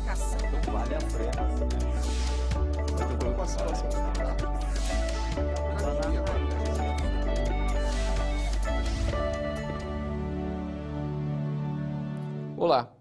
fabricação. Vale a frena. Eu tô com a situação. Olá.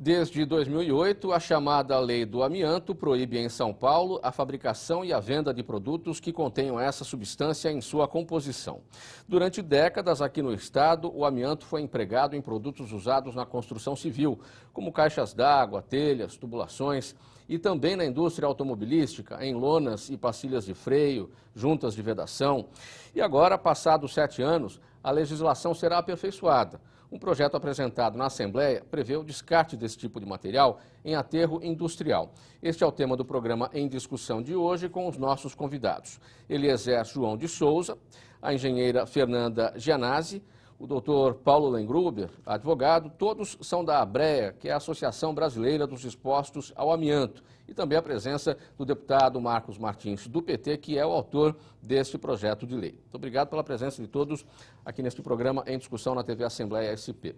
Desde 2008, a chamada Lei do Amianto proíbe em São Paulo a fabricação e a venda de produtos que contenham essa substância em sua composição. Durante décadas aqui no estado, o amianto foi empregado em produtos usados na construção civil, como caixas d'água, telhas, tubulações e também na indústria automobilística, em lonas e pastilhas de freio, juntas de vedação. E agora, passados 7 anos, a legislação será aperfeiçoada. Um projeto apresentado na Assembleia prevê o descarte desse tipo de material em aterro industrial. Este é o tema do programa Em Discussão de hoje com os nossos convidados. Eliezer João de Souza, a engenheira Fernanda Gianazzi, o doutor Paulo Lengruber, advogado, todos são da ABREA, que é a Associação Brasileira dos Expostos ao Amianto, e também a presença do deputado Marcos Martins, do PT, que é o autor deste projeto de lei. Muito obrigado pela presença de todos aqui neste programa Em Discussão na TV Assembleia SP.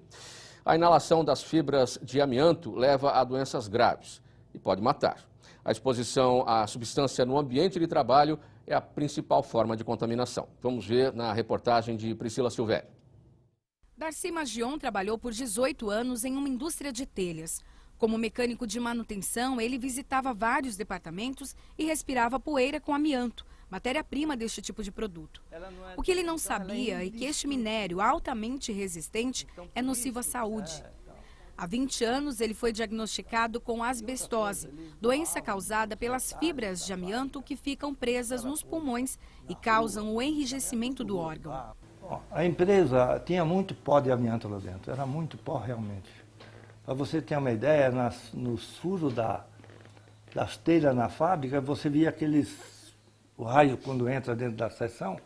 A inalação das fibras de amianto leva a doenças graves e pode matar. A exposição à substância no ambiente de trabalho é a principal forma de contaminação. Vamos ver na reportagem de Priscila Silvério. Darcy Magion trabalhou por 18 anos em uma indústria de telhas. Como mecânico de manutenção, ele visitava vários departamentos e respirava poeira com amianto, matéria-prima deste tipo de produto. O que ele não sabia é que este minério altamente resistente é nocivo à saúde. Há 20 anos, ele foi diagnosticado com asbestose, doença causada pelas fibras de amianto que ficam presas nos pulmões e causam o enrijecimento do órgão. A empresa tinha muito pó de amianto lá dentro, era muito pó realmente. Para você ter uma ideia, nos furos das telhas na fábrica, você via o raio quando entra dentro da seção,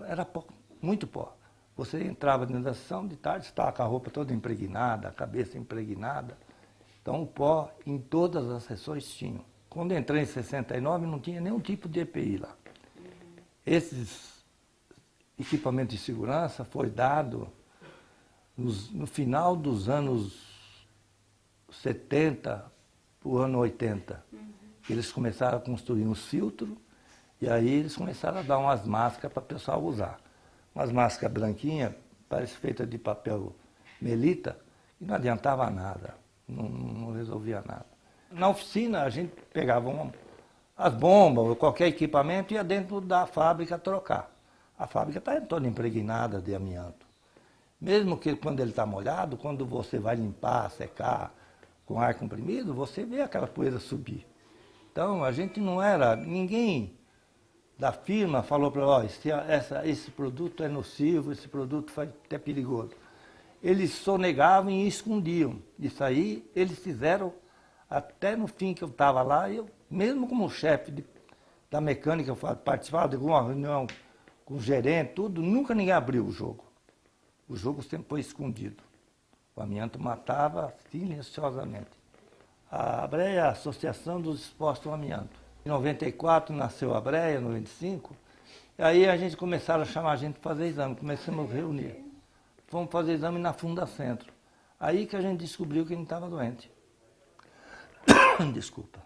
era pó, muito pó. Você entrava dentro da seção, de tarde estava com a roupa toda impregnada, a cabeça impregnada. Então o pó em todas as seções tinham. Quando entrei em 69 não tinha nenhum tipo de EPI lá. Esses equipamento de segurança foi dado no final dos anos 70 para o ano 80. Eles começaram a construir uns filtros e aí eles começaram a dar umas máscaras para o pessoal usar. Umas máscaras branquinhas, parece feita de papel melita, e não adiantava nada, não resolvia nada. Na oficina a gente pegava as bombas ou qualquer equipamento e ia dentro da fábrica trocar. A fábrica está toda impregnada de amianto. Mesmo que quando ele está molhado, quando você vai limpar, secar com ar comprimido, você vê aquela poeira subir. Então, a gente não era... Ninguém da firma falou para nós, esse produto é nocivo, esse produto é perigoso. Eles sonegavam e escondiam. Isso aí, eles fizeram até no fim que eu estava lá, eu, mesmo como chefe da mecânica, eu participava de alguma reunião com o gerente, tudo, nunca ninguém abriu o jogo. O jogo sempre foi escondido. O amianto matava silenciosamente. A ABREA é a Associação dos Expostos ao Amianto. Em 94 nasceu a ABREA, em 95, e aí a gente começaram a chamar a gente para fazer exame, começamos a reunir. Fomos fazer exame na Fundacentro. Aí que a gente descobriu que a gente estava doente. Desculpa.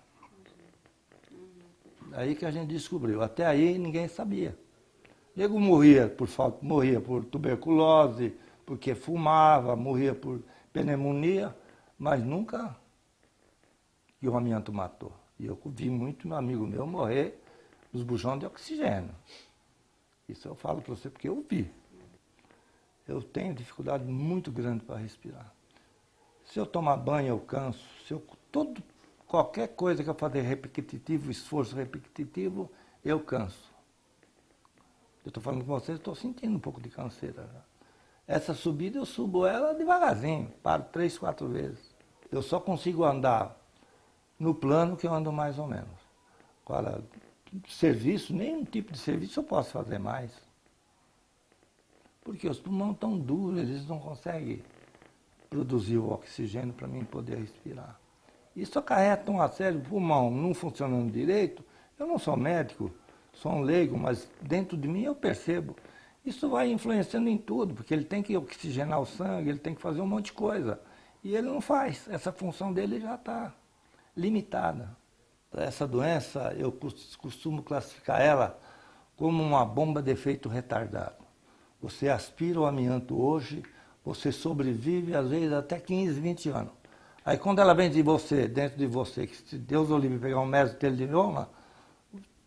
Aí que a gente descobriu. Até aí ninguém sabia. Nego morria por tuberculose, porque fumava, morria por pneumonia, mas nunca que o amianto matou. E eu vi muito meu amigo meu morrer nos bujões de oxigênio. Isso eu falo para você porque eu vi. Eu tenho dificuldade muito grande para respirar. Se eu tomar banho, eu canso. Qualquer coisa que eu fazer repetitivo, esforço repetitivo, eu canso. Eu estou falando com vocês, estou sentindo um pouco de canseira. Essa subida eu subo ela devagarzinho, paro 3, 4 vezes. Eu só consigo andar no plano que eu ando mais ou menos. Agora, serviço, nenhum tipo de serviço eu posso fazer mais. Porque os pulmões estão duros, eles não conseguem produzir o oxigênio para mim poder respirar. Isso acarreta uma série de pulmão não funcionando direito. Eu não sou médico, sou um leigo, mas dentro de mim eu percebo. Isso vai influenciando em tudo, porque ele tem que oxigenar o sangue, ele tem que fazer um monte de coisa. E ele não faz, essa função dele já está limitada. Essa doença, eu costumo classificar ela como uma bomba de efeito retardado. Você aspira o amianto hoje, você sobrevive às vezes até 15, 20 anos. Aí quando ela vem de você, dentro de você, que se Deus o livre pegar um mesotelioma,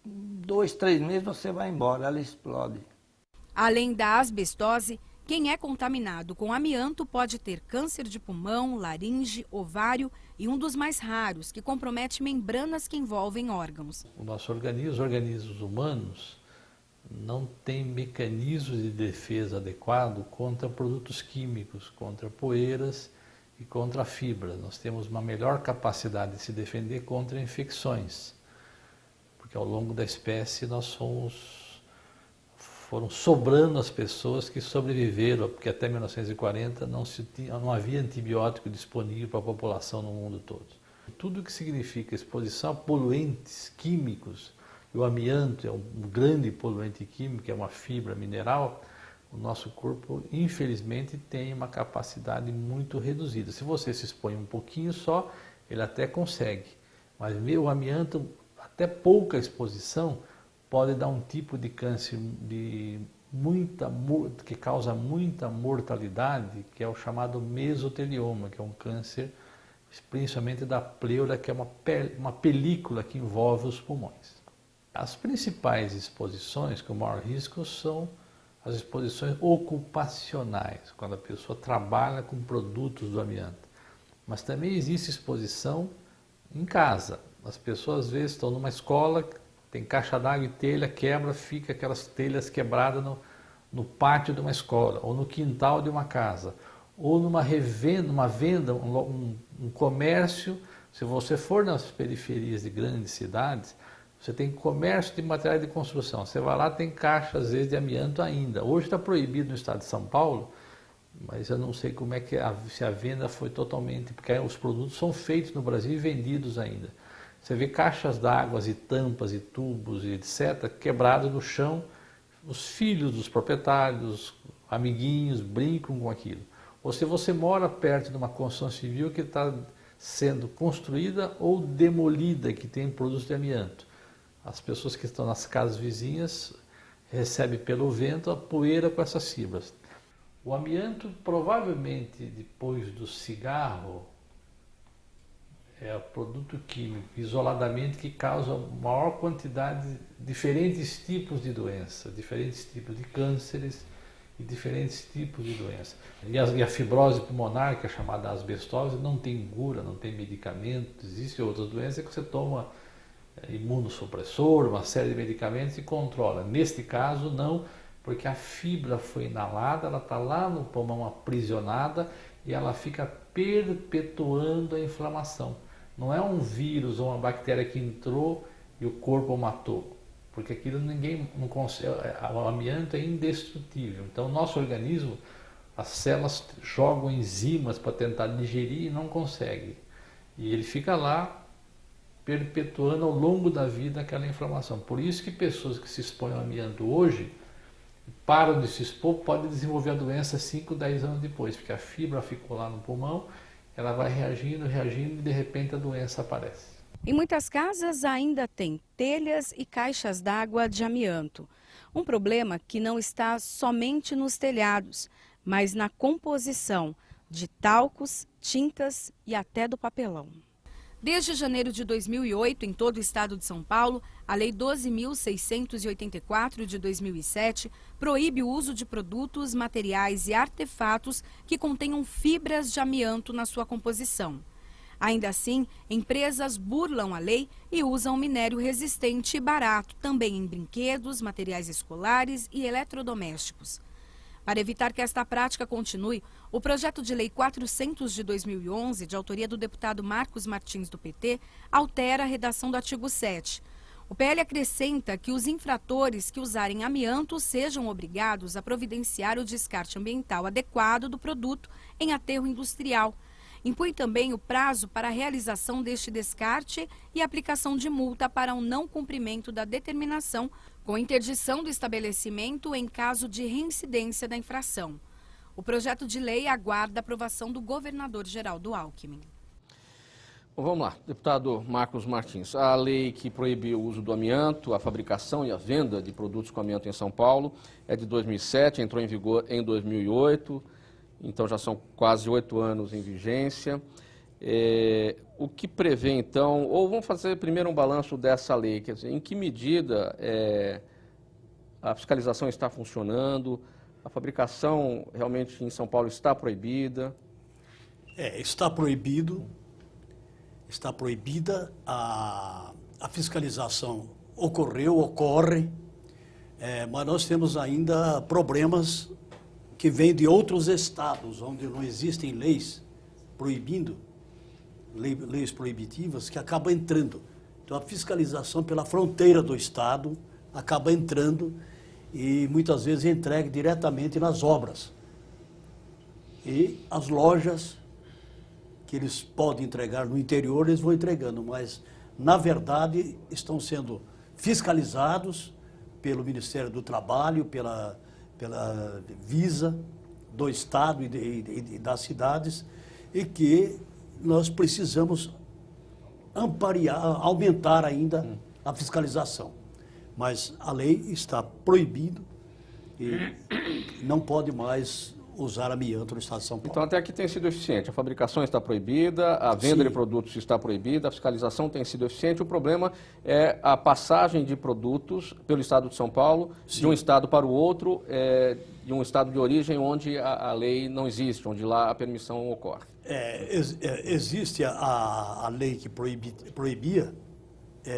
2, 3 meses você vai embora, ela explode. Além da asbestose, quem é contaminado com amianto pode ter câncer de pulmão, laringe, ovário e um dos mais raros, que compromete membranas que envolvem órgãos. O nosso organismo, os organismos humanos, não tem mecanismos de defesa adequado contra produtos químicos, contra poeiras e contra fibra. Nós temos uma melhor capacidade de se defender contra infecções, porque ao longo da espécie foram sobrando as pessoas que sobreviveram, porque até 1940 não havia antibiótico disponível para a população no mundo todo. Tudo que significa exposição a poluentes químicos, e o amianto é um grande poluente químico, é uma fibra mineral, o nosso corpo, infelizmente, tem uma capacidade muito reduzida. Se você se expõe um pouquinho só, ele até consegue, mas o amianto, até pouca exposição, pode dar um tipo de câncer que causa muita mortalidade, que é o chamado mesotelioma, que é um câncer principalmente da pleura, que é uma película que envolve os pulmões. As principais exposições com maior risco são as exposições ocupacionais, quando a pessoa trabalha com produtos do amianto. Mas também existe exposição em casa. As pessoas às vezes estão numa escola, tem caixa d'água e telha, quebra, fica aquelas telhas quebradas no pátio de uma escola, ou no quintal de uma casa, ou numa venda, um comércio. Se você for nas periferias de grandes cidades, você tem comércio de materiais de construção. Você vai lá, tem caixa, às vezes, de amianto ainda. Hoje está proibido no estado de São Paulo, mas eu não sei como é que se a venda foi totalmente, porque os produtos são feitos no Brasil e vendidos ainda. Você vê caixas d'água e tampas e tubos e etc. quebrados no chão. Os filhos dos proprietários, amiguinhos, brincam com aquilo. Ou se você mora perto de uma construção civil que está sendo construída ou demolida, que tem produtos de amianto. As pessoas que estão nas casas vizinhas recebem pelo vento a poeira com essas fibras. O amianto, provavelmente, depois do cigarro, é o produto químico, isoladamente, que causa maior quantidade de diferentes tipos de doenças, diferentes tipos de cânceres e diferentes tipos de doenças. E a fibrose pulmonar, que é chamada asbestose, não tem cura, não tem medicamento. Existem outras doenças que você toma imunossupressor, uma série de medicamentos e controla. Neste caso, não, porque a fibra foi inalada, ela está lá no pulmão aprisionada e ela fica perpetuando a inflamação. Não é um vírus ou uma bactéria que entrou e o corpo matou, porque aquilo ninguém não consegue. O amianto é indestrutível. Então, o nosso organismo, as células jogam enzimas para tentar digerir e não consegue. E ele fica lá perpetuando ao longo da vida aquela inflamação. Por isso que pessoas que se expõem ao amianto hoje, param de se expor, podem desenvolver a doença 5, 10 anos depois, porque a fibra ficou lá no pulmão, ela vai reagindo e de repente a doença aparece. Em muitas casas ainda tem telhas e caixas d'água de amianto. Um problema que não está somente nos telhados, mas na composição de talcos, tintas e até do papelão. Desde janeiro de 2008, em todo o estado de São Paulo, a Lei 12.684 de 2007 proíbe o uso de produtos, materiais e artefatos que contenham fibras de amianto na sua composição. Ainda assim, empresas burlam a lei e usam minério resistente e barato, também em brinquedos, materiais escolares e eletrodomésticos. Para evitar que esta prática continue, o projeto de lei 400 de 2011, de autoria do deputado Marcos Martins, do PT, altera a redação do artigo 7. O PL acrescenta que os infratores que usarem amianto sejam obrigados a providenciar o descarte ambiental adequado do produto em aterro industrial. Impõe também o prazo para a realização deste descarte e aplicação de multa para o não cumprimento da determinação, com interdição do estabelecimento em caso de reincidência da infração. O projeto de lei aguarda a aprovação do governador Geraldo Alckmin. Bom, vamos lá, deputado Marcos Martins. A lei que proíbe o uso do amianto, a fabricação e a venda de produtos com amianto em São Paulo é de 2007, entrou em vigor em 2008, então já são quase 8 anos em vigência. O que prevê, então, ou vamos fazer primeiro um balanço dessa lei, quer dizer, em que medida a fiscalização está funcionando, a fabricação realmente em São Paulo está proibida? Está proibido, está proibida, a fiscalização ocorre, mas nós temos ainda problemas que vêm de outros estados, onde não existem leis proibindo, leis proibitivas, que acabam entrando. Então, a fiscalização pela fronteira do estado acaba entrando e muitas vezes entregue diretamente nas obras. E as lojas que eles podem entregar no interior, eles vão entregando, mas, na verdade, estão sendo fiscalizados pelo Ministério do Trabalho, pela Visa do Estado e das cidades, e que nós precisamos aumentar ainda a fiscalização. Mas a lei está proibindo e não pode mais usar amianto no estado de São Paulo. Então, até aqui tem sido eficiente. A fabricação está proibida, a venda de produtos está proibida, a fiscalização tem sido eficiente. O problema é a passagem de produtos pelo estado de São Paulo, de um estado para o outro, de um estado de origem onde a lei não existe, onde lá a permissão ocorre. Existe a lei que proibia,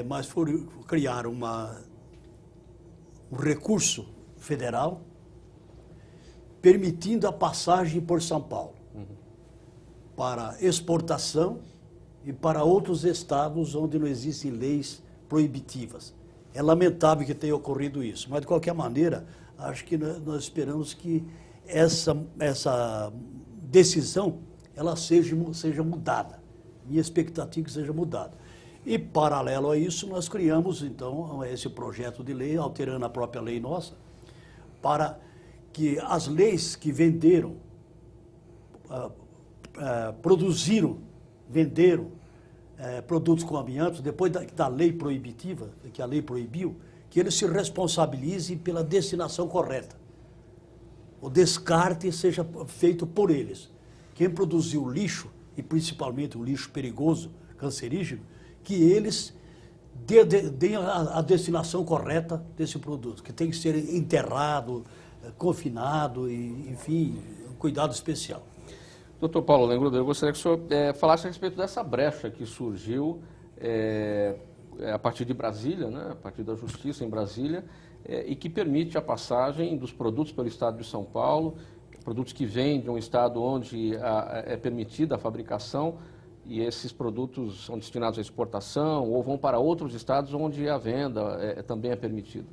mas criar um recurso federal permitindo a passagem por São Paulo para exportação e para outros estados onde não existem leis proibitivas. É lamentável que tenha ocorrido isso, mas de qualquer maneira, acho que nós esperamos que essa decisão ela seja mudada. Minha expectativa é que seja mudada. E, paralelo a isso, nós criamos, então, esse projeto de lei, alterando a própria lei nossa, para que as leis que venderam, produziram, venderam produtos com amianto, depois da lei proibitiva, que a lei proibiu, que eles se responsabilizem pela destinação correta. O descarte seja feito por eles. Quem produziu lixo, e principalmente o lixo perigoso, cancerígeno, que eles deem a destinação correta desse produto, que tem que ser enterrado, confinado, e, enfim, um cuidado especial. Doutor Paulo Lengruder, eu gostaria que o senhor falasse a respeito dessa brecha que surgiu a partir de Brasília, né, a partir da Justiça em Brasília, e que permite a passagem dos produtos pelo Estado de São Paulo, produtos que vêm de um estado onde é permitida a fabricação, e esses produtos são destinados à exportação ou vão para outros estados onde a venda também é permitida.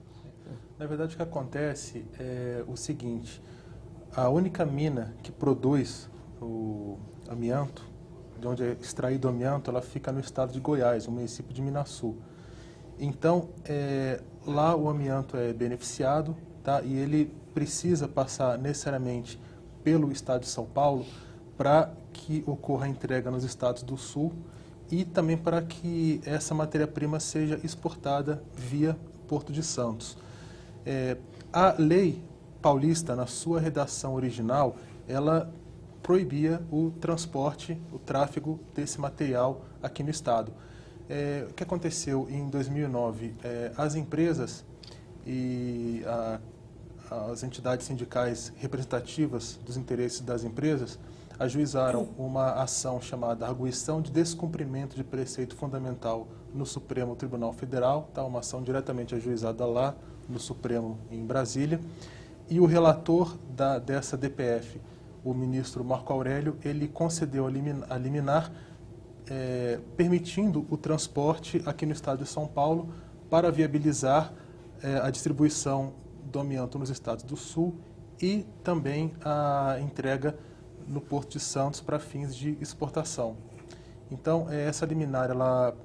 Na verdade, o que acontece é o seguinte: a única mina que produz o amianto, de onde é extraído o amianto, ela fica no estado de Goiás, no município de Minaçu. Então, lá o amianto é beneficiado, tá? E ele precisa passar necessariamente pelo estado de São Paulo para que ocorra a entrega nos estados do Sul e também para que essa matéria-prima seja exportada via Porto de Santos. A lei paulista, na sua redação original, ela proibia o transporte, o tráfego desse material aqui no estado. O que aconteceu em 2009? As empresas e as entidades sindicais representativas dos interesses das empresas ajuizaram uma ação chamada Arguição de Descumprimento de Preceito Fundamental no Supremo Tribunal Federal, tá? Uma ação diretamente ajuizada lá no Supremo em Brasília, e o relator dessa DPF, o ministro Marco Aurélio, ele concedeu a liminar permitindo o transporte aqui no estado de São Paulo para viabilizar a distribuição do amianto nos estados do Sul e também a entrega no Porto de Santos para fins de exportação. Então, essa liminar ela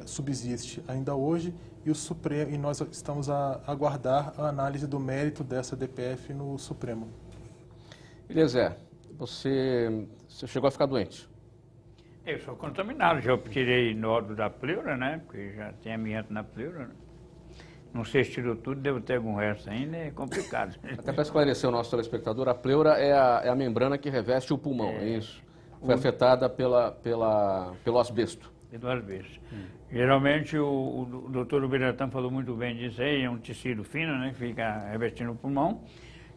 subsiste ainda hoje e nós estamos a aguardar a análise do mérito dessa DPF no Supremo. Eliezer, você chegou a ficar doente? Eu sou contaminado, já tirei nódulo da pleura, né? Porque já tem amianto na pleura, né? Não sei se tirou tudo, devo ter algum resto ainda, é complicado. Até para esclarecer o nosso telespectador, a pleura é a membrana que reveste o pulmão, é isso? Foi afetada pelo asbesto. Pelo asbesto. Geralmente o doutor Ubiratã falou muito bem disso aí, é um tecido fino, né? Que fica revestindo o pulmão.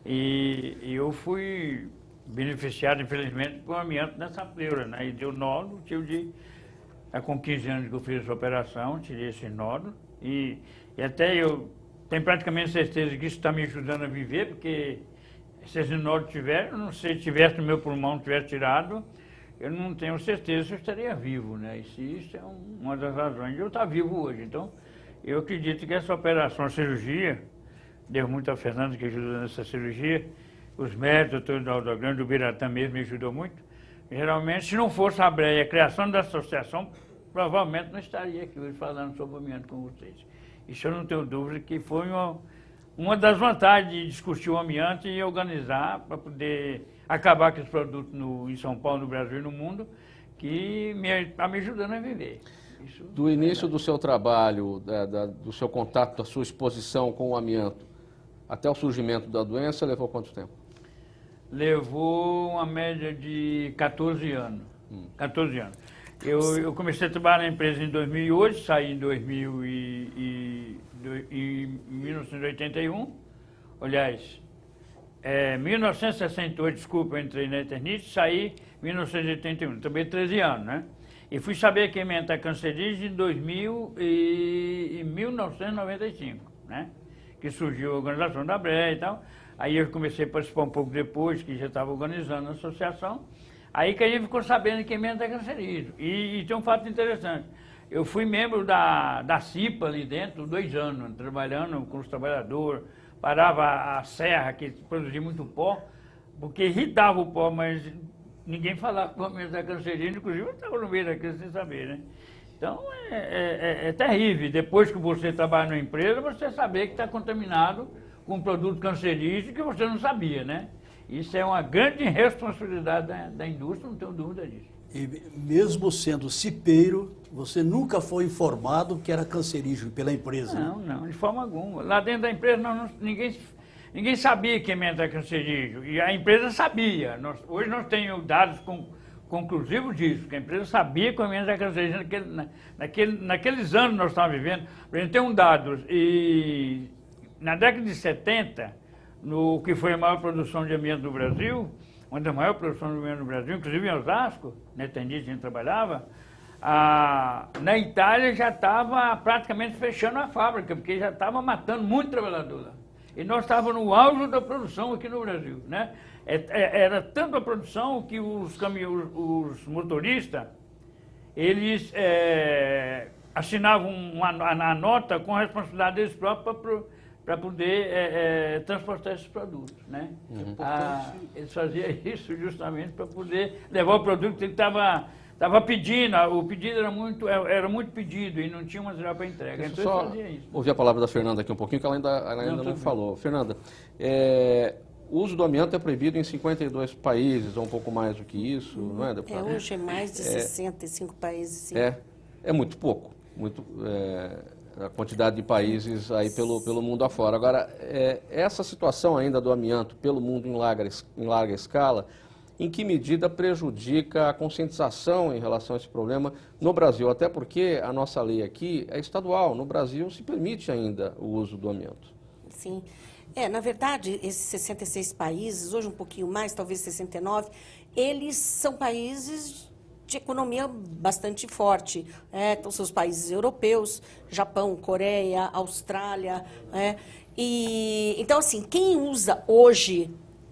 E eu fui beneficiado, infelizmente, por um amianto nessa pleura, né? E deu nódulo, com 15 anos que eu fiz essa operação, tirei esse nódulo. E até eu tenho praticamente certeza que isso está me ajudando a viver, porque se esse nódulo tiver, eu não sei, se tivesse no meu pulmão, tivesse tirado, eu não tenho certeza se eu estaria vivo, né? E se isso é uma das razões de eu estar vivo hoje. Então, eu acredito que essa operação, a cirurgia, devo muito a Fernanda que ajudou nessa cirurgia, os médicos, o doutor do Grande, o Biratã mesmo me ajudou muito. Geralmente, se não fosse a BREA, a criação da associação, provavelmente não estaria aqui hoje falando sobre o amianto com vocês. Isso eu não tenho dúvida que foi uma das vantagens de discutir o amianto e organizar para poder acabar com esse produto em São Paulo, no Brasil e no mundo, que está me ajudando a viver. Isso do início do seu trabalho, do seu contato, da sua exposição com o amianto, até o surgimento da doença, levou quanto tempo? Levou uma média de 14 anos. 14 anos. Eu comecei a trabalhar na empresa em 2008, saí em 1981. Aliás, 1968, desculpa, eu entrei na Eternite, saí em 1981, também 13 anos, né? E fui saber que amianto é cancerígeno em 1995, né? Que surgiu a organização da BREA e tal. Aí eu comecei a participar um pouco depois, que já estava organizando a associação. Aí que a gente ficou sabendo que amianto é cancerígeno. E tem um fato interessante. Eu fui membro da CIPA ali dentro 2 anos, trabalhando com os trabalhadores, parava a serra, que produzia muito pó, porque irritava o pó, mas ninguém falava que o amianto é cancerígeno, inclusive eu estava no meio daquilo sem saber, né? Então é terrível. Depois que você trabalha numa empresa, você saber que está contaminado com um produto cancerígeno que você não sabia, né? Isso é uma grande responsabilidade da indústria, não tenho dúvida disso. E mesmo sendo cipeiro, você nunca foi informado que era cancerígeno pela empresa? Não, de forma alguma. Lá dentro da empresa ninguém sabia que amianto era cancerígeno, e a empresa sabia. Hoje nós temos dados conclusivos disso, que a empresa sabia que o amianto era cancerígeno naqueles anos que nós estávamos vivendo. A gente tem um dado, e na década de 70, no que foi a maior produção de amianto do Brasil, uma das maiores produções de amianto do Brasil, inclusive em Osasco, na Eternite a gente trabalhava, na Itália já estava praticamente fechando a fábrica, porque já estava matando muito trabalhador lá. E nós estávamos no auge da produção aqui no Brasil, né? Era tanta produção que os motoristas, eles assinavam a nota com a responsabilidade deles próprios para poder transportar esses produtos, né? Eles faziam isso justamente para poder levar o produto que ele estava pedindo. O pedido era muito pedido e não tinha material para entrega. Então só ele fazia isso. ouvir a palavra da Fernanda aqui um pouquinho, que ela ainda não falou. Fernanda, o uso do amianto é proibido em 52 países, ou um pouco mais do que isso, não é, deputada? Hoje é mais de 65 países, sim. É muito pouco, a quantidade de países aí pelo mundo afora. Agora, essa situação ainda do amianto pelo mundo em larga escala, em que medida prejudica a conscientização em relação a esse problema no Brasil? Até porque a nossa lei aqui é estadual, no Brasil se permite ainda o uso do amianto. Sim. Na verdade, esses 66 países, hoje um pouquinho mais, talvez 69, eles são países de economia bastante forte. Então, são os países europeus, Japão, Coreia, Austrália. Então, assim, quem usa hoje,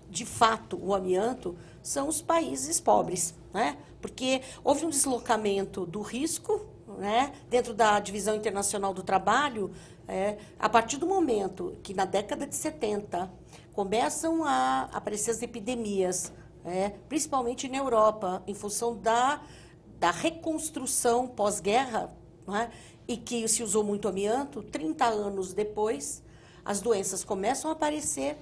de fato, o amianto são os países pobres, né? Porque houve um deslocamento do risco, né, dentro da Divisão Internacional do Trabalho, a partir do momento que, na década de 70, começam a aparecer as epidemias, principalmente na Europa, em função da reconstrução pós-guerra, né, e que se usou muito amianto. 30 anos depois, as doenças começam a aparecer,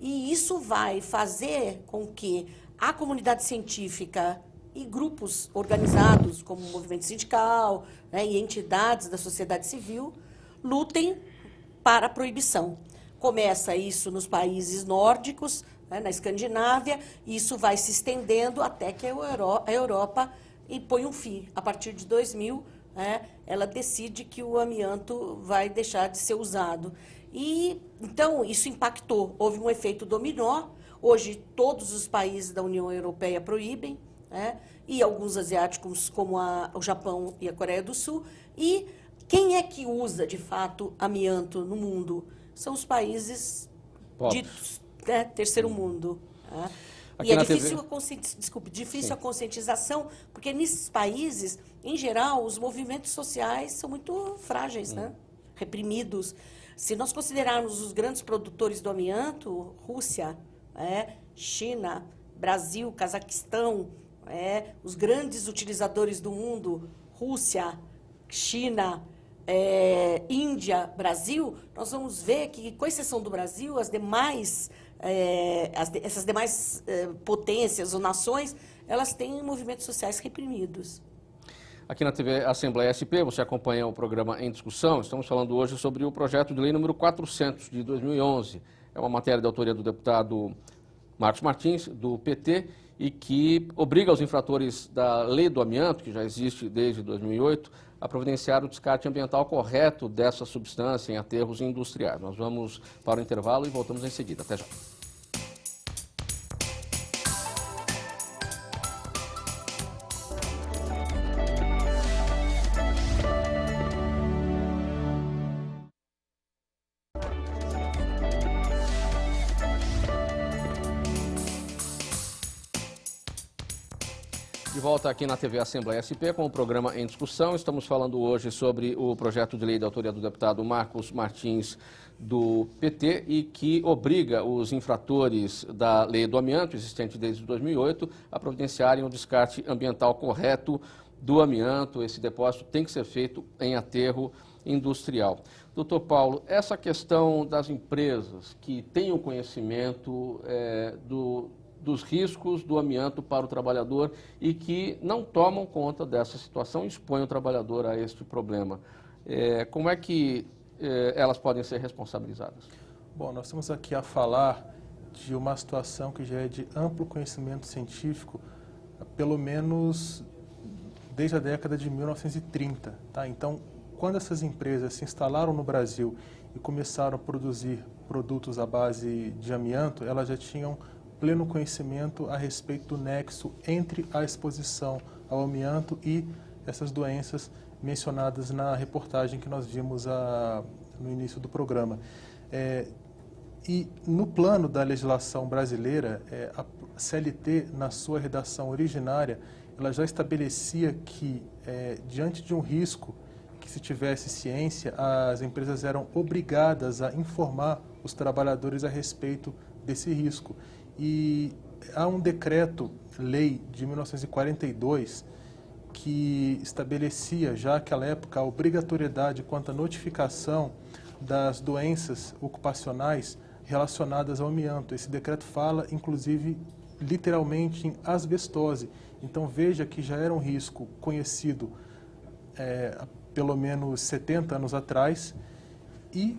E isso vai fazer com que a comunidade científica e grupos organizados, como o movimento sindical, né, e entidades da sociedade civil, lutem para a proibição. Começa isso nos países nórdicos, né, na Escandinávia, e isso vai se estendendo até que a Europa impõe um fim. A partir de 2000, né, ela decide que o amianto vai deixar de ser usado. E, então, isso impactou. Houve um efeito dominó. Hoje, todos os países da União Europeia proíbem, né, e alguns asiáticos, como o Japão e a Coreia do Sul. E quem é que usa, de fato, amianto no mundo? São os países ditos, né, terceiro mundo. Né? Aqui E é na difícil, TV... difícil a conscientização, porque nesses países, em geral, os movimentos sociais são muito frágeis, né? Reprimidos. Se nós considerarmos os grandes produtores do amianto, Rússia, China, Brasil, Cazaquistão, os grandes utilizadores do mundo, Rússia, China, Índia, Brasil, nós vamos ver que, com exceção do Brasil, as demais, essas demais potências ou nações, elas têm movimentos sociais reprimidos. Aqui na TV Assembleia SP, você acompanha o programa Em Discussão. Estamos falando hoje sobre o projeto de lei número 400, de 2011. É uma matéria de autoria do deputado Marcos Martins, do PT, e que obriga os infratores da lei do amianto, que já existe desde 2008, a providenciar o descarte ambiental correto dessa substância em aterros industriais. Nós vamos para o intervalo e voltamos em seguida. Até já. De volta aqui na TV Assembleia SP com o programa Em Discussão. Estamos falando hoje sobre o projeto de lei da autoria do deputado Marcos Martins, do PT, e que obriga os infratores da lei do amianto, existente desde 2008, a providenciarem o descarte ambiental correto do amianto. Esse depósito tem que ser feito em aterro industrial. Doutor Paulo, essa questão das empresas que têm o conhecimento dos riscos do amianto para o trabalhador e que não tomam conta dessa situação e expõem o trabalhador a este problema. Como é que elas podem ser responsabilizadas? Bom, nós estamos aqui a falar de uma situação que já é de amplo conhecimento científico, pelo menos desde a década de 1930. Tá? Então, quando essas empresas se instalaram no Brasil e começaram a produzir produtos à base de amianto, elas já tinham pleno conhecimento a respeito do nexo entre a exposição ao amianto e essas doenças mencionadas na reportagem que nós vimos no início do programa. E no plano da legislação brasileira, a CLT, na sua redação originária, ela já estabelecia que, diante de um risco, que se tivesse ciência, as empresas eram obrigadas a informar os trabalhadores a respeito desse risco. E há um decreto-lei de 1942 que estabelecia, já naquela época, a obrigatoriedade quanto à notificação das doenças ocupacionais relacionadas ao amianto. Esse decreto fala, inclusive, literalmente em asbestose. Então, veja que já era um risco conhecido há pelo menos 70 anos atrás e,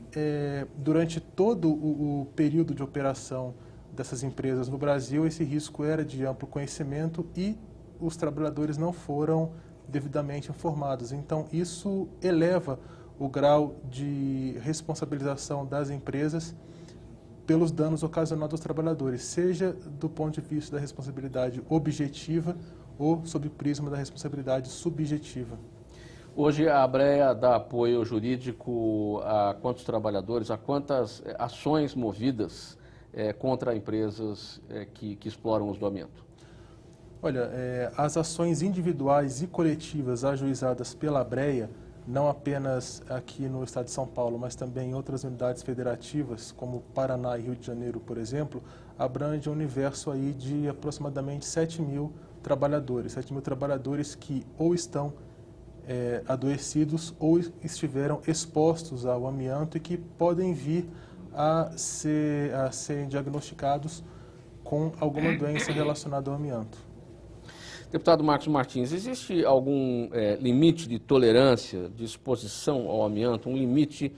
durante todo o período de operação dessas empresas no Brasil, esse risco era de amplo conhecimento e os trabalhadores não foram devidamente informados. Então, isso eleva o grau de responsabilização das empresas pelos danos ocasionados aos trabalhadores, seja do ponto de vista da responsabilidade objetiva ou sob o prisma da responsabilidade subjetiva. Hoje a ABREA dá apoio jurídico a quantos trabalhadores, a quantas ações movidas contra empresas que exploram o uso do amianto? Olha, as ações individuais e coletivas ajuizadas pela ABREA, não apenas aqui no estado de São Paulo, mas também em outras unidades federativas, como Paraná e Rio de Janeiro, por exemplo, abrange um universo aí de aproximadamente 7 mil trabalhadores. 7 mil trabalhadores que ou estão adoecidos ou estiveram expostos ao amianto e que podem vir a serem diagnosticados com alguma doença relacionada ao amianto. Deputado Marcos Martins, existe algum limite de tolerância, de exposição ao amianto, um limite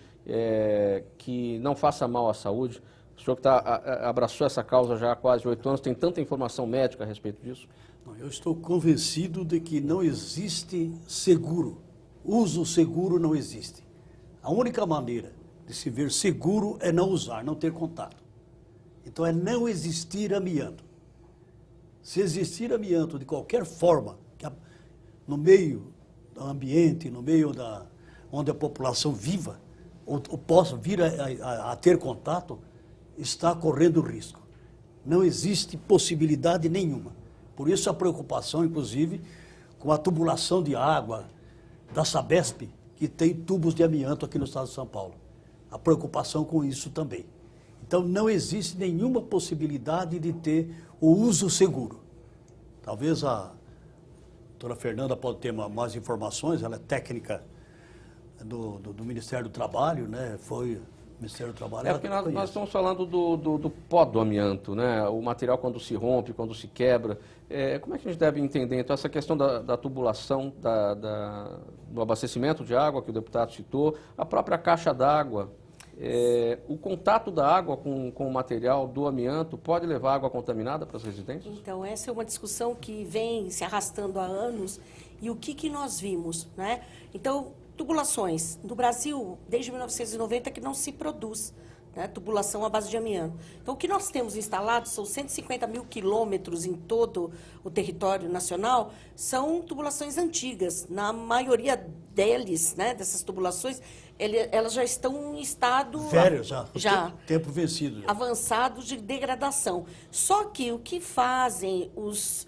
que não faça mal à saúde? O senhor que abraçou essa causa já há quase 8 anos, tem tanta informação médica a respeito disso? Eu estou convencido de que não existe seguro. Uso seguro não existe. A única maneira de se ver seguro é não usar, não ter contato. Então é não existir amianto. Se existir amianto de qualquer forma, no meio do ambiente, no meio onde a população viva, ou possa vir a ter contato, está correndo risco. Não existe possibilidade nenhuma. Por isso a preocupação, inclusive, com a tubulação de água da Sabesp, que tem tubos de amianto aqui no estado de São Paulo. A preocupação com isso também. Então não existe nenhuma possibilidade de ter o uso seguro. Talvez a doutora Fernanda pode ter mais informações, ela é técnica do Ministério do Trabalho, né? Foi o Ministério do Trabalho. Porque nós estamos falando do pó do amianto, né? O material quando se rompe, quando se quebra. Como é que a gente deve entender, então, essa questão da tubulação, do abastecimento de água que o deputado citou, a própria caixa d'água, o contato da água com o material do amianto pode levar água contaminada para as residências? Então, essa é uma discussão que vem se arrastando há anos. E o que nós vimos, né? Então, tubulações. No Brasil, desde 1990, que não se produz, né, tubulação à base de amianto. Então, o que nós temos instalado são 150 mil quilômetros em todo o território nacional, são tubulações antigas. Na maioria deles, né, dessas tubulações, elas já estão em estado... Velho, já. Tempo vencido. Já. Avançado de degradação. Só que o que fazem os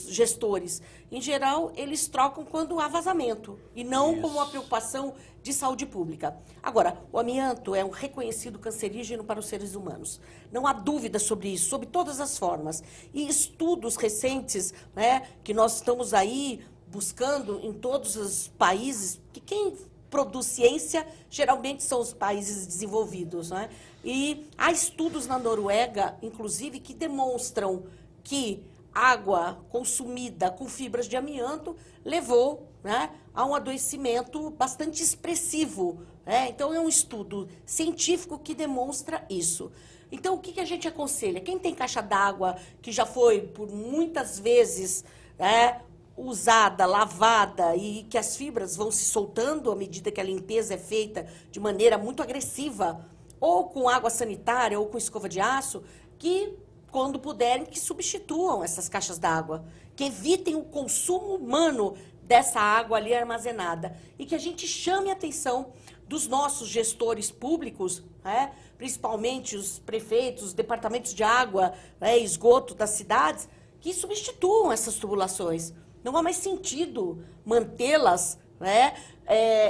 gestores, em geral, eles trocam quando há vazamento e não como uma preocupação de saúde pública. Agora, o amianto é um reconhecido cancerígeno para os seres humanos. Não há dúvida sobre isso, sobre todas as formas. E estudos recentes, né, que nós estamos aí buscando em todos os países, que quem produz ciência geralmente são os países desenvolvidos, né? E há estudos na Noruega, inclusive, que demonstram que água consumida com fibras de amianto levou, né, a um adoecimento bastante expressivo, né? Então, é um estudo científico que demonstra isso. Então, o que a gente aconselha? Quem tem caixa d'água, que já foi por muitas vezes, né, usada, lavada, e que as fibras vão se soltando à medida que a limpeza é feita de maneira muito agressiva, ou com água sanitária, ou com escova de aço, que, quando puderem, que substituam essas caixas d'água, que evitem o consumo humano dessa água ali armazenada e que a gente chame a atenção dos nossos gestores públicos, né, principalmente os prefeitos, os departamentos de água, né, esgoto das cidades, que substituam essas tubulações. Não há mais sentido mantê-las, né,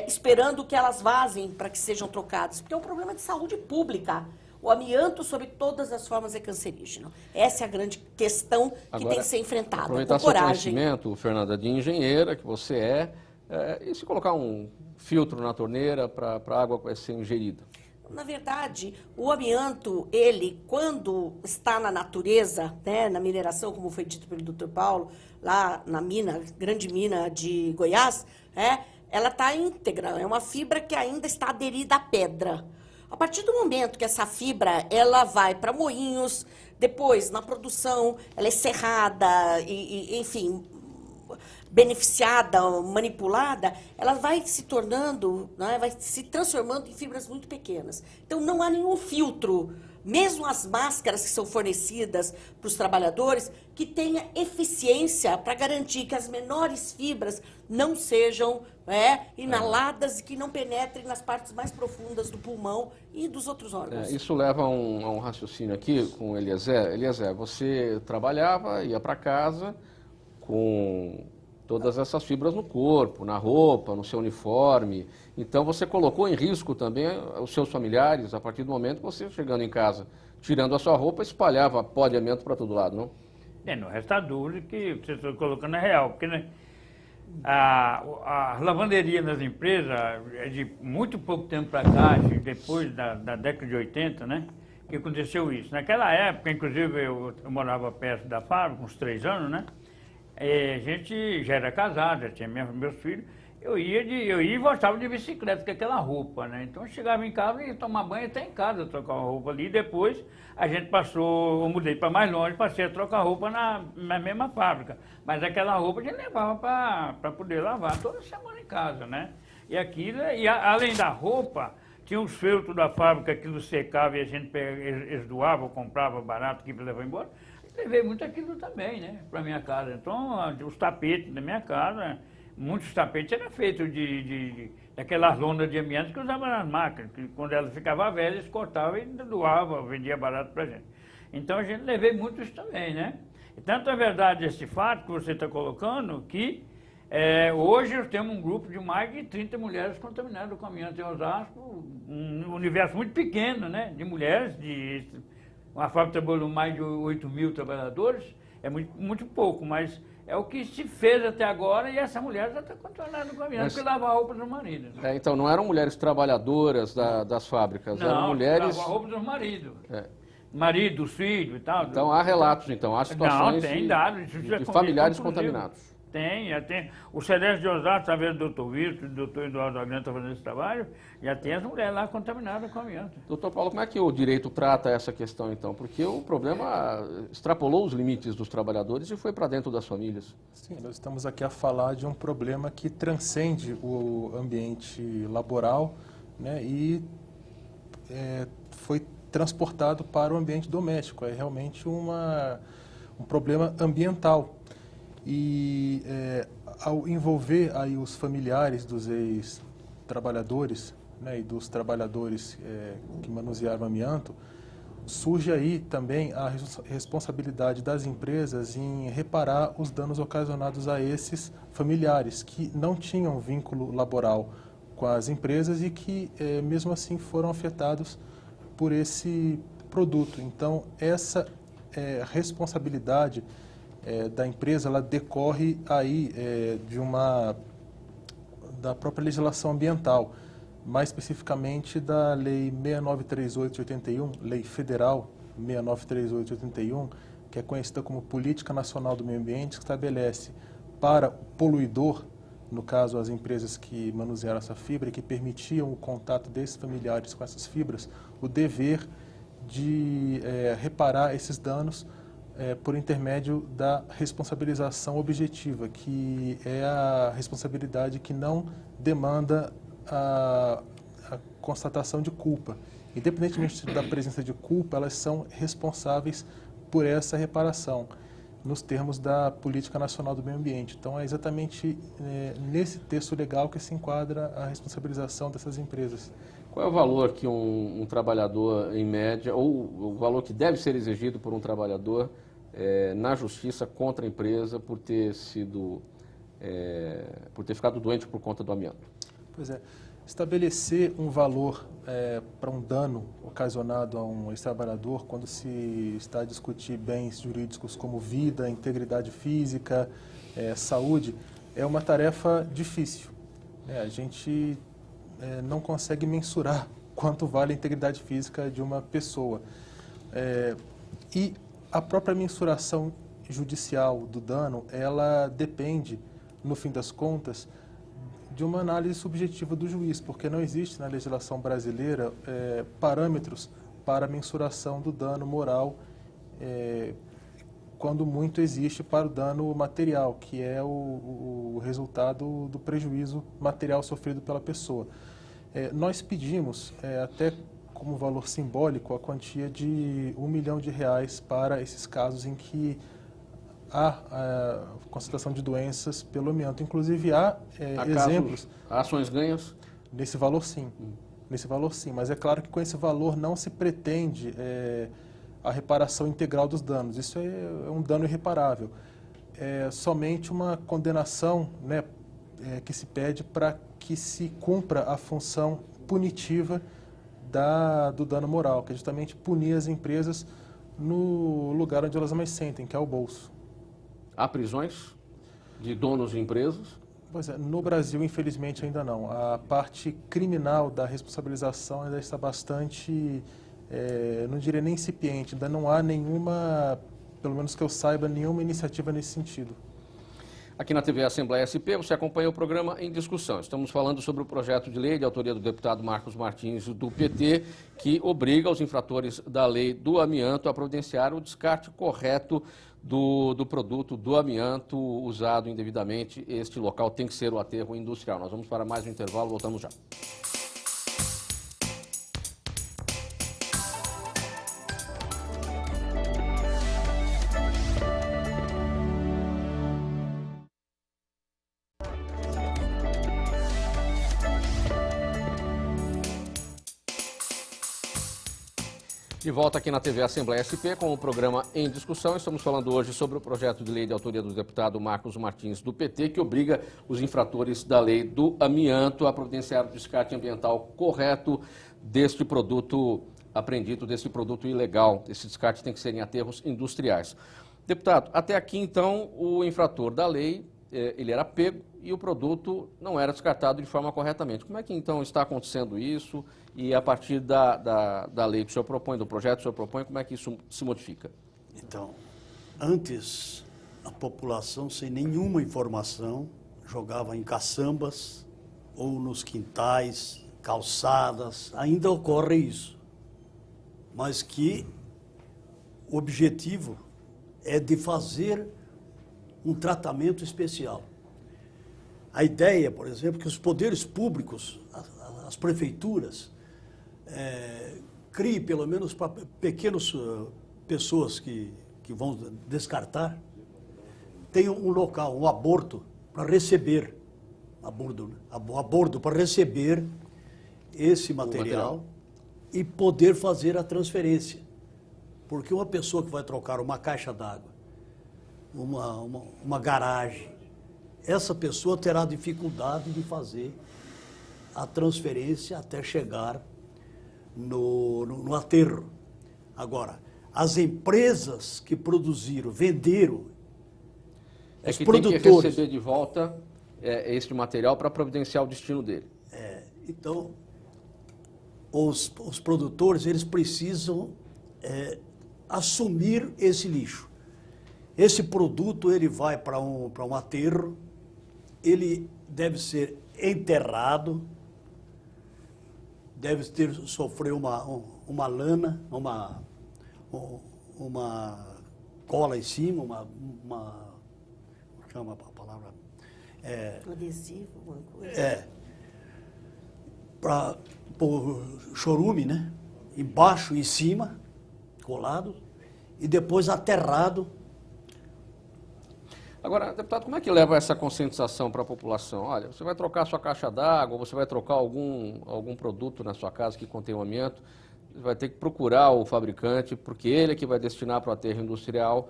esperando que elas vazem para que sejam trocadas, porque é um problema de saúde pública. O amianto, sob todas as formas, é cancerígeno. Essa é a grande questão que agora tem que ser enfrentada. Aproveitar seu conhecimento, Fernanda, de engenheira, que você e se colocar um filtro na torneira para a água que vai ser ingerida? Na verdade, o amianto, ele, quando está na natureza, né, na mineração, como foi dito pelo Dr. Paulo, lá na mina, grande mina de Goiás, ela está íntegra, é uma fibra que ainda está aderida à pedra. A partir do momento que essa fibra ela vai para moinhos, depois na produção ela é serrada e enfim, beneficiada, manipulada, ela vai se tornando, né, vai se transformando em fibras muito pequenas. Então não há nenhum filtro, mesmo as máscaras que são fornecidas para os trabalhadores, que tenha eficiência para garantir que as menores fibras não sejam inaladas e que não penetrem nas partes mais profundas do pulmão e dos outros órgãos. Isso leva a um raciocínio aqui com o Eliezer. Eliezer, você trabalhava, ia para casa com todas essas fibras no corpo, na roupa, no seu uniforme. Então você colocou em risco também os seus familiares a partir do momento que você, chegando em casa, tirando a sua roupa, espalhava pó de amianto para todo lado, não? Não resta dúvida que você está colocando é real, porque, né, A lavanderia nas empresas, é de muito pouco tempo para cá, depois da década de 80, né, que aconteceu isso. Naquela época, inclusive, eu morava perto da fábrica, uns 3 anos, né, a gente já era casado, já tinha meus filhos. Eu ia e voltava de bicicleta com aquela roupa, né? Então eu chegava em casa e ia tomar banho até em casa, trocar uma roupa ali. Depois a gente eu mudei para mais longe, passei a trocar roupa na mesma fábrica. Mas aquela roupa a gente levava para poder lavar toda semana em casa, né? E aquilo, além da roupa, tinha os feltros da fábrica, aquilo secava e a gente eles doavam, comprava barato aqui para levar embora. Levei muito aquilo também, né? Para minha casa. Então, os tapetes da minha casa. Muitos tapetes eram feitos daquelas lonas de amianto que usavam nas máquinas, que quando ela ficava velha, eles cortavam e doavam, vendia barato para a gente. Então a gente levei muito isso também, né? E tanto é verdade esse fato que você está colocando, que hoje nós temos um grupo de mais de 30 mulheres contaminadas com amianto em Osasco, um universo muito pequeno, né? De mulheres, uma fábrica trabalhou mais de 8 mil trabalhadores, é muito pouco, mas é o que se fez até agora e essa mulher já está controlada com a minha, porque lava a roupa dos maridos. Então não eram mulheres trabalhadoras das fábricas, eram mulheres... Não, lava a roupa dos maridos. Maridos, filhos e tal. Então há relatos, há situações tem dados, de familiares contaminados. Tem. O Celeste de Osasco, está vendo o doutor Wilson, o doutor Eduardo Agrante está fazendo esse trabalho, já tem as mulheres lá contaminadas com amianto. Doutor Paulo, como é que o direito trata essa questão, então? Porque o problema extrapolou os limites dos trabalhadores e foi para dentro das famílias. Sim, nós estamos aqui a falar de um problema que transcende o ambiente laboral, né, e foi transportado para o ambiente doméstico. É realmente um problema ambiental. E ao envolver aí os familiares dos ex-trabalhadores, né, e dos trabalhadores que manuseavam amianto, surge aí também a responsabilidade das empresas em reparar os danos ocasionados a esses familiares que não tinham vínculo laboral com as empresas e que mesmo assim foram afetados por esse produto. Então essa responsabilidade da empresa, ela decorre aí da própria legislação ambiental, mais especificamente da Lei 6938 de 81, Lei Federal 6938 de 81, que é conhecida como Política Nacional do Meio Ambiente, que estabelece para o poluidor, no caso as empresas que manusearam essa fibra e que permitiam o contato desses familiares com essas fibras, o dever de reparar esses danos por intermédio da responsabilização objetiva, que é a responsabilidade que não demanda a constatação de culpa. Independentemente da presença de culpa, elas são responsáveis por essa reparação, nos termos da Política Nacional do Meio Ambiente. Então, é exatamente nesse texto legal que se enquadra a responsabilização dessas empresas. Qual é o valor que um trabalhador, em média, ou o valor que deve ser exigido por um trabalhador na justiça contra a empresa por ter ficado doente por conta do amianto? Pois é, estabelecer um valor para um dano ocasionado a um ex-trabalhador quando se está a discutir bens jurídicos como vida, integridade física, saúde, é uma tarefa difícil. A gente não consegue mensurar quanto vale a integridade física de uma pessoa. E a própria mensuração judicial do dano, ela depende, no fim das contas, de uma análise subjetiva do juiz, porque não existe na legislação brasileira parâmetros para a mensuração do dano moral, quando muito existe para o dano material, que é o resultado do prejuízo material sofrido pela pessoa. Nós pedimos, até como valor simbólico, a quantia de R$1 milhão para esses casos em que há constatação de doenças pelo amianto. Inclusive, há exemplos... Há ações ganhas? Nesse valor, sim. Nesse valor, sim. Mas é claro que com esse valor não se pretende a reparação integral dos danos. Isso é um dano irreparável. É somente uma condenação, né, que se pede para que se cumpra a função punitiva do dano moral, que é justamente punir as empresas no lugar onde elas mais sentem, que é o bolso. Há prisões de donos de empresas? Pois é, no Brasil, infelizmente, ainda não. A parte criminal da responsabilização ainda está bastante, não diria nem incipiente, ainda não há nenhuma, pelo menos que eu saiba, nenhuma iniciativa nesse sentido. Aqui na TV Assembleia SP, você acompanha o programa Em Discussão. Estamos falando sobre o projeto de lei de autoria do deputado Marcos Martins, do PT, que obriga os infratores da lei do amianto a providenciar o descarte correto do produto do amianto usado indevidamente. Este local tem que ser o aterro industrial. Nós vamos para mais um intervalo, voltamos já. De volta aqui na TV Assembleia SP com o programa Em Discussão. Estamos falando hoje sobre o projeto de lei de autoria do deputado Marcos Martins, do PT, que obriga os infratores da lei do amianto a providenciar o descarte ambiental correto deste produto apreendido, desse produto ilegal. Esse descarte tem que ser em aterros industriais. Deputado, até aqui, então, o infrator da lei, ele era pego e o produto não era descartado de forma corretamente. Como é que, então, está acontecendo isso? E a partir da lei que o senhor propõe, do projeto que o senhor propõe, como é que isso se modifica? Então, antes, a população, sem nenhuma informação, jogava em caçambas ou nos quintais, calçadas, ainda ocorre isso. Mas que o objetivo é de fazer um tratamento especial. A ideia, por exemplo, que os poderes públicos, as prefeituras, criem pelo menos para pequenas pessoas que vão descartar, tenham um local, um aborto para receber, aborto para receber esse material e poder fazer a transferência. Porque uma pessoa que vai trocar uma caixa d'água, uma garagem, essa pessoa terá dificuldade de fazer a transferência até chegar no aterro. Agora, as empresas que produziram, venderam, os produtores... tem que receber de volta este material para providenciar o destino dele. Então, os produtores, eles precisam assumir esse lixo. Esse produto, ele vai para um aterro, ele deve ser enterrado, deve sofrer uma lana, uma cola em cima, uma chama a palavra? Um adesivo, uma coisa. Para pôr chorume, né? Embaixo e em cima, colado, e depois aterrado. Agora, deputado, como é que leva essa conscientização para a população? Olha, você vai trocar a sua caixa d'água, você vai trocar algum produto na sua casa que contém um amianto, você vai ter que procurar o fabricante, porque ele é que vai destinar para o aterro industrial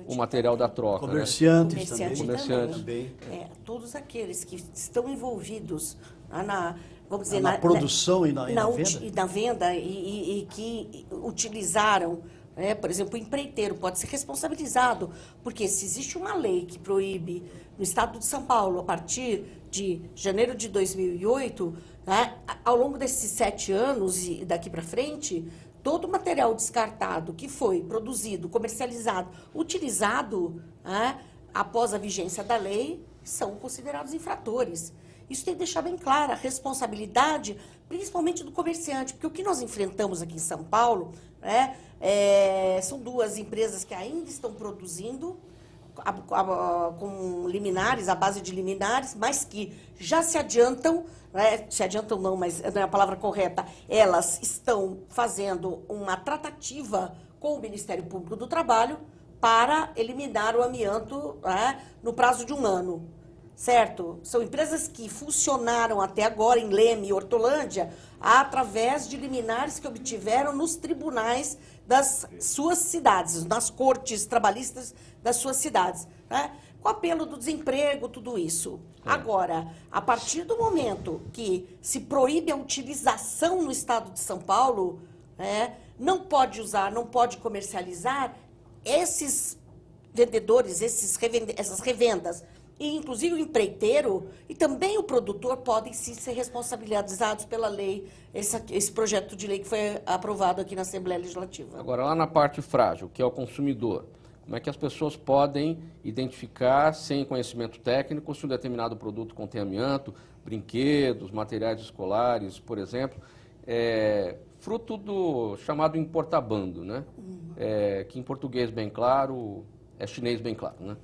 o material da troca. Comerciantes também. Todos aqueles que estão envolvidos vamos dizer, na produção e na venda e que utilizaram. Por exemplo, o empreiteiro pode ser responsabilizado, porque se existe uma lei que proíbe no estado de São Paulo, a partir de janeiro de 2008, ao longo desses 7 anos e daqui para frente, todo o material descartado que foi produzido, comercializado, utilizado após a vigência da lei, são considerados infratores. Isso tem que deixar bem clara a responsabilidade, principalmente do comerciante, porque o que nós enfrentamos aqui em São Paulo, são 2 empresas que ainda estão produzindo com liminares, à base de liminares, mas que já se adiantam, se adiantam não, mas não é a palavra correta, elas estão fazendo uma tratativa com o Ministério Público do Trabalho para eliminar o amianto no prazo de 1 ano. Certo? São empresas que funcionaram até agora em Leme e Hortolândia através de liminares que obtiveram nos tribunais das suas cidades, nas cortes trabalhistas das suas cidades, com apelo do desemprego, tudo isso. Agora, a partir do momento que se proíbe a utilização no estado de São Paulo, não pode usar, não pode comercializar, esses vendedores, essas revendas, e inclusive o empreiteiro e também o produtor podem sim ser responsabilizados pela lei, esse projeto de lei que foi aprovado aqui na Assembleia Legislativa. Agora, lá na parte frágil, que é o consumidor, como é que as pessoas podem identificar, sem conhecimento técnico, se um determinado produto contém amianto, brinquedos, materiais escolares, por exemplo, fruto do chamado importabando, né? Que em português bem claro, é chinês bem claro, né?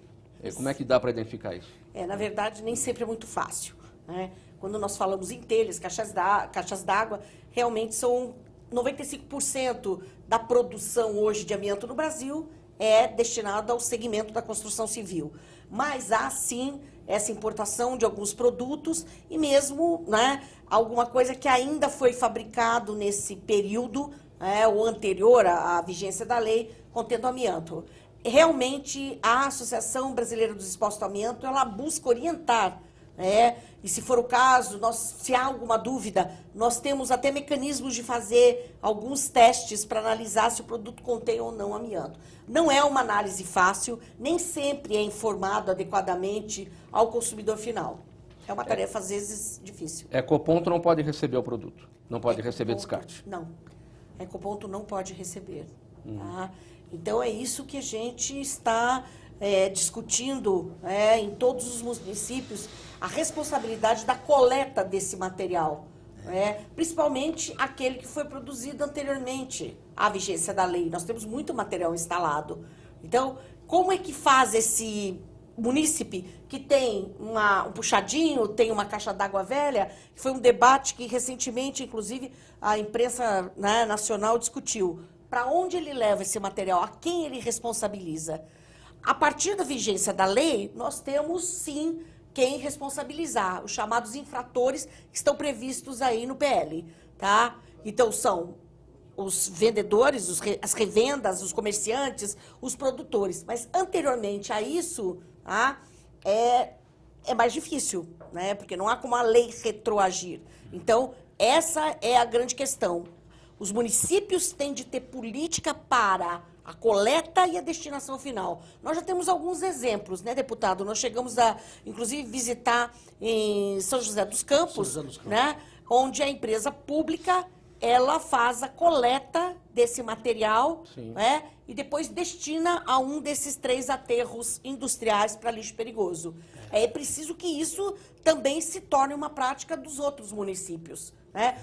Como é que dá para identificar isso? Na verdade, nem sempre é muito fácil, né? Quando nós falamos em telhas, caixas d'água, realmente são 95% da produção hoje de amianto no Brasil é destinado ao segmento da construção civil. Mas há, sim, essa importação de alguns produtos e mesmo, né, alguma coisa que ainda foi fabricado nesse período, ou anterior à vigência da lei, contendo amianto. Realmente, a Associação Brasileira dos Expostos ao Amianto, ela busca orientar, e se for o caso, se há alguma dúvida, nós temos até mecanismos de fazer alguns testes para analisar se o produto contém ou não amianto. Não é uma análise fácil, nem sempre é informado adequadamente ao consumidor final. É uma tarefa, às vezes, difícil. Ecoponto não pode receber o produto, não pode receber descarte. Não, Ecoponto não pode receber. Tá? Então, é isso que a gente está discutindo em todos os municípios, a responsabilidade da coleta desse material, principalmente aquele que foi produzido anteriormente à vigência da lei. Nós temos muito material instalado. Então, como é que faz esse munícipe que tem um puxadinho, tem uma caixa d'água velha? Foi um debate que recentemente, inclusive, a imprensa nacional discutiu. Para onde ele leva esse material? A quem ele responsabiliza? A partir da vigência da lei, nós temos, sim, quem responsabilizar, os chamados infratores que estão previstos aí no PL, tá? Então, são os vendedores, as revendas, os comerciantes, os produtores. Mas, anteriormente a isso, é mais difícil, né? Porque não há como a lei retroagir. Então, essa é a grande questão. Os municípios têm de ter política para a coleta e a destinação final. Nós já temos alguns exemplos, né, deputado? Nós chegamos a, inclusive, visitar em São José dos Campos, né, onde a empresa pública ela faz a coleta desse material, né, e depois destina a um desses 3 aterros industriais para lixo perigoso. É preciso que isso também se torne uma prática dos outros municípios.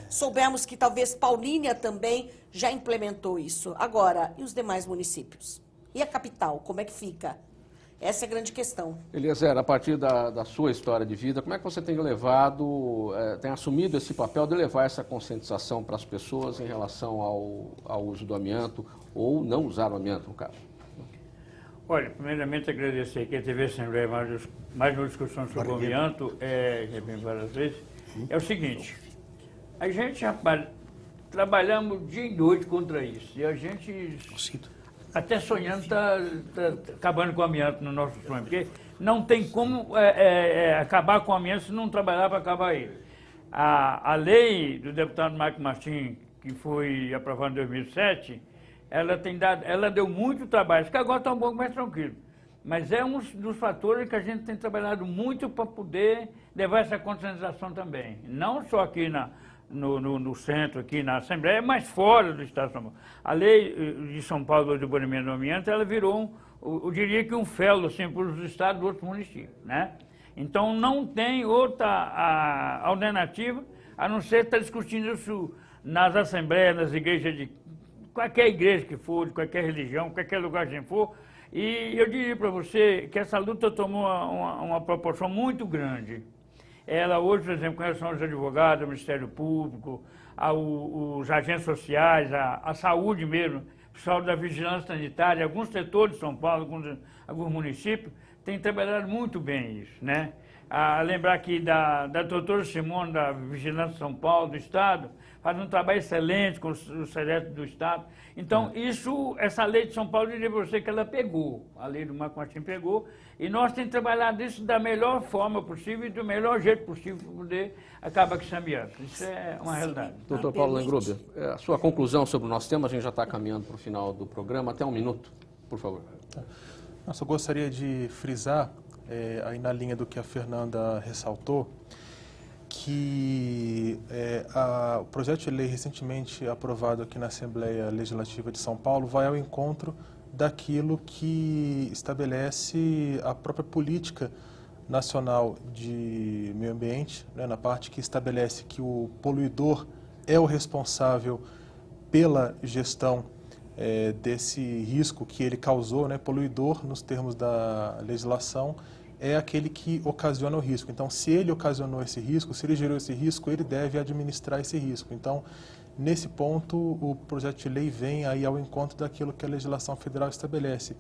Soubemos que talvez Paulínia também já implementou isso. Agora, e os demais municípios? E a capital, como é que fica? Essa é a grande questão. Eliezer, a partir da sua história de vida, como é que você tem levado, tem assumido esse papel de levar essa conscientização para as pessoas em relação ao uso do amianto ou não usar o amianto, no caso? Olha, primeiramente agradecer aqui a TV Assembleia mais uma discussão sobre o amianto, já vim várias vezes. É o seguinte, a gente, rapaz, trabalhamos dia e noite contra isso. E a gente, até sonhando, está acabando com o amianto no nosso sonho. Porque não tem como acabar com o amianto se não trabalhar para acabar ele. A lei do deputado Marco Martins, que foi aprovada em 2007, ela deu muito trabalho. Acho que agora está um pouco mais tranquilo. Mas é um dos fatores que a gente tem trabalhado muito para poder levar essa conscientização também. Não só aqui no centro, aqui na Assembleia, mas fora do Estado de São Paulo. A lei de São Paulo do banimento do amianto, ela virou, eu diria que um fello assim, para os estados e outros municípios, né? Então, não tem outra alternativa a não ser estar discutindo isso nas assembleias, nas igrejas, de qualquer igreja que for, de qualquer religião, qualquer lugar que for. E eu diria para você que essa luta tomou uma proporção muito grande. Ela hoje, por exemplo, com relação aos advogados, ao Ministério Público, os agentes sociais, a saúde mesmo, o pessoal da vigilância sanitária, alguns setores de São Paulo, alguns municípios, têm trabalhado muito bem isso, né? Lembrar aqui da doutora Simone, da Vigilância de São Paulo, do Estado, faz um trabalho excelente com o Celeste do Estado. Então, essa lei de São Paulo, eu diria para você que ela pegou, a lei do Marco Martins pegou, e nós temos trabalhado isso da melhor forma possível e do melhor jeito possível para poder acabar com esse amianto. Isso é uma realidade. Doutor Paulo Lengruber, a sua conclusão sobre o nosso tema, a gente já está caminhando para o final do programa, até 1 minuto, por favor. Eu só gostaria de frisar aí na linha do que a Fernanda ressaltou, que o projeto de lei recentemente aprovado aqui na Assembleia Legislativa de São Paulo vai ao encontro daquilo que estabelece a própria política nacional de meio ambiente, né, na parte que estabelece que o poluidor é o responsável pela gestão desse risco que ele causou, né? Poluidor, nos termos da legislação, é aquele que ocasiona o risco. Então, se ele ocasionou esse risco, se ele gerou esse risco, ele deve administrar esse risco. Então, nesse ponto, o projeto de lei vem aí ao encontro daquilo que a legislação federal estabelece.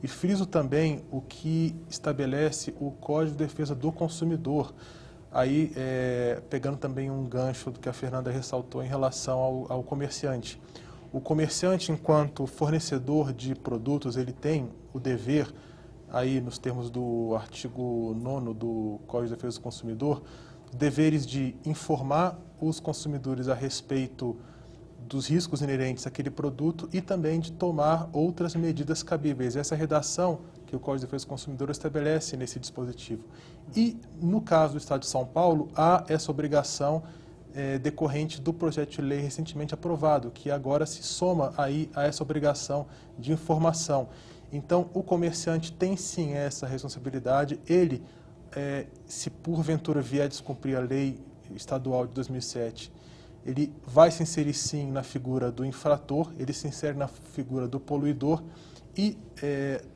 E friso também o que estabelece o Código de Defesa do Consumidor, aí pegando também um gancho do que a Fernanda ressaltou em relação ao comerciante. O comerciante, enquanto fornecedor de produtos, ele tem o dever, aí nos termos do artigo 9º do Código de Defesa do Consumidor, deveres de informar os consumidores a respeito dos riscos inerentes àquele produto e também de tomar outras medidas cabíveis. Essa redação que o Código de Defesa do Consumidor estabelece nesse dispositivo. E, no caso do Estado de São Paulo, há essa obrigação decorrente do projeto de lei recentemente aprovado, que agora se soma aí a essa obrigação de informação. Então, o comerciante tem sim essa responsabilidade. Ele, se porventura vier a descumprir a lei estadual de 2007, ele vai se inserir sim na figura do infrator, ele se insere na figura do poluidor e,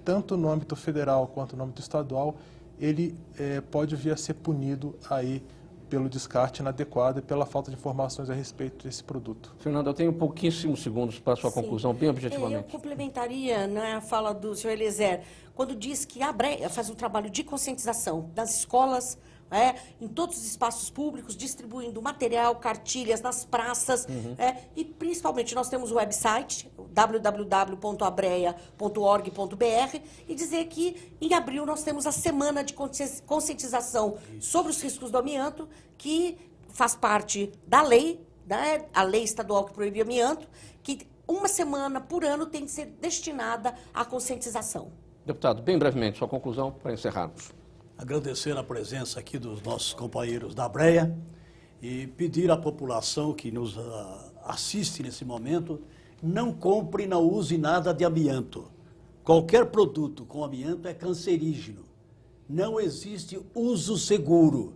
tanto no âmbito federal quanto no âmbito estadual, ele pode vir a ser punido aí pelo descarte inadequado e pela falta de informações a respeito desse produto. Fernanda, eu tenho pouquíssimos segundos para a sua conclusão, bem objetivamente. Eu complementaria, né, a fala do senhor Eliezer, quando diz que a ABREA faz um trabalho de conscientização nas escolas, em todos os espaços públicos, distribuindo material, cartilhas nas praças, e principalmente nós temos o website www.abrea.org.br e dizer que em abril nós temos a semana de conscientização sobre os riscos do amianto, que faz parte da lei, né, a lei estadual que proíbe amianto, que uma semana por ano tem que ser destinada à conscientização. Deputado, bem brevemente, sua conclusão para encerrarmos. Agradecer a presença aqui dos nossos companheiros da ABREA e pedir à população que nos assiste nesse momento, não compre, não use nada de amianto. Qualquer produto com amianto é cancerígeno. Não existe uso seguro.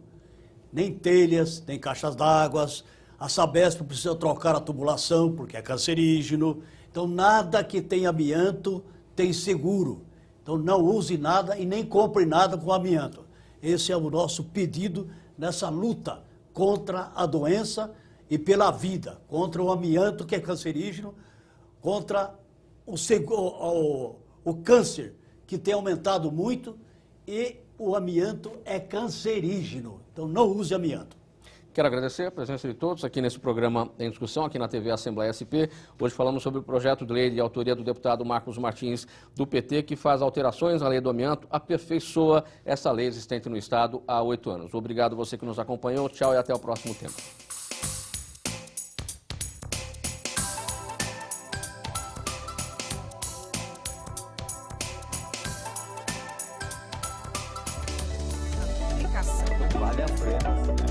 Nem telhas, nem caixas d'água. A Sabesp precisa trocar a tubulação porque é cancerígeno. Então, nada que tem amianto tem seguro. Então, não use nada e nem compre nada com amianto. Esse é o nosso pedido nessa luta contra a doença e pela vida, contra o amianto, que é cancerígeno, contra o câncer, que tem aumentado muito, e o amianto é cancerígeno. Então, não use amianto. Quero agradecer a presença de todos aqui nesse programa em discussão, aqui na TV Assembleia SP. Hoje falamos sobre o projeto de lei de autoria do deputado Marcos Martins, do PT, que faz alterações à lei do amianto, aperfeiçoa essa lei existente no Estado há 8 anos. Obrigado você que nos acompanhou, tchau e até o próximo tema. Aplicação. Vale a pena.